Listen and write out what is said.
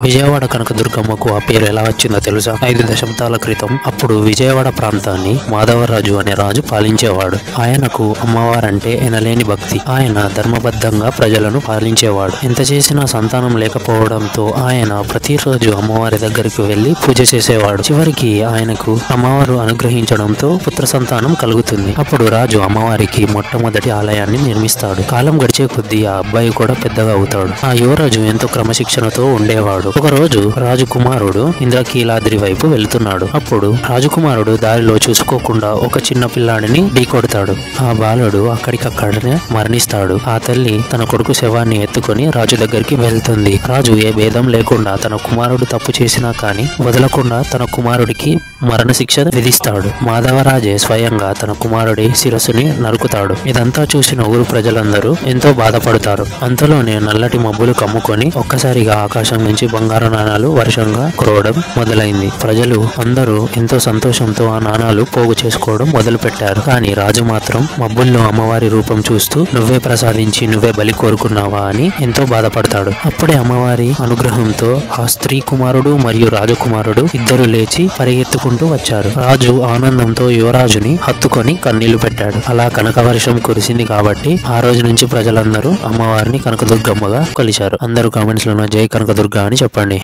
విజయవాడ కనకదుర్గమ్మకు ఆ పేరు ఎలా వచ్చిందో తెలుసా? 5 దశాబ్దాల క్రితం అప్పుడు విజయవాడ ప్రాంతాన్ని మాధవరాజు అనే రాజు పాలించేవాడు. ఆయనకు అమ్మవారంటే ఎనలేని భక్తి. ఆయన ధర్మబద్ధంగా ప్రజలను పాలించేవాడు. ఎంత చేసినా సంతానం లేకపోవడంతో ఆయన ప్రతిరోజు అమ్మవారి దగ్గరికి వెళ్లి పూజ చేసేవాడు. చివరికి ఆయనకు అమ్మవారు అనుగ్రహించడంతో పుత్ర సంతానం కలుగుతుంది. అప్పుడు రాజు అమ్మవారికి మొట్టమొదటి ఆలయాన్ని నిర్మిస్తాడు. కాలం గడిచే కొద్దీ ఆ అబ్బాయి కూడా పెద్దగా అవుతాడు. ఆ యువరాజు ఎంతో క్రమశిక్షణతో ఉండేవాడు. ఒక రోజు రాజకుమారుడు ఇంద్రకీలాద్రి వైపు వెళ్తున్నాడు. అప్పుడు రాజకుమారుడు దారిలో చూసుకోకుండా ఒక చిన్న పిల్లాడిని ఢీకొడతాడు. ఆ బాలుడు అక్కడికక్కడనే మరణిస్తాడు. ఆ తల్లి తన కొడుకు శవాన్ని ఎత్తుకొని రాజు దగ్గరికి వెళ్తుంది. రాజు ఏ భేదం లేకుండా తన కుమారుడు తప్పు చేసినా కానీ వదలకుండా తన కుమారుడికి మరణశిక్ష విధిస్తాడు. మాధవరాజే స్వయంగా తన కుమారుడి శిరస్సుని నరుకుతాడు. ఇదంతా చూసిన ఊరు ప్రజలందరూ ఎంతో బాధపడతారు. అంతలోనే నల్లటి మబ్బులు కమ్ముకొని ఒక్కసారిగా ఆకాశం నుంచి బంగారు నాణాలు వర్షంగా కురవడం మొదలైంది. ప్రజలు అందరూ ఎంతో సంతోషంతో ఆ నాణాలు పోగు చేసుకోవడం మొదలు పెట్టారు. కానీ రాజు మాత్రం మబ్బుల్లో అమ్మవారి రూపం చూస్తూ నువ్వే ప్రసాదించి నువ్వే బలి కోరుకున్నావా అని ఎంతో బాధపడతాడు. అప్పుడే అమ్మవారి అనుగ్రహంతో ఆ స్త్రీ కుమారుడు మరియు రాజకుమారుడు ఇద్దరు లేచి పరిగెత్తుకుంటూ వచ్చారు. రాజు ఆనందంతో యువరాజుని హత్తుకొని కన్నీళ్లు పెట్టాడు. అలా కనకవర్షం కురిసింది కాబట్టి ఆ రోజు నుంచి ప్రజలందరూ అమ్మవారిని కనకదుర్గమ్మగా కొలిచారు. అందరూ కామెంట్స్ లో జై కనకదుర్గ అని చెప్పండి.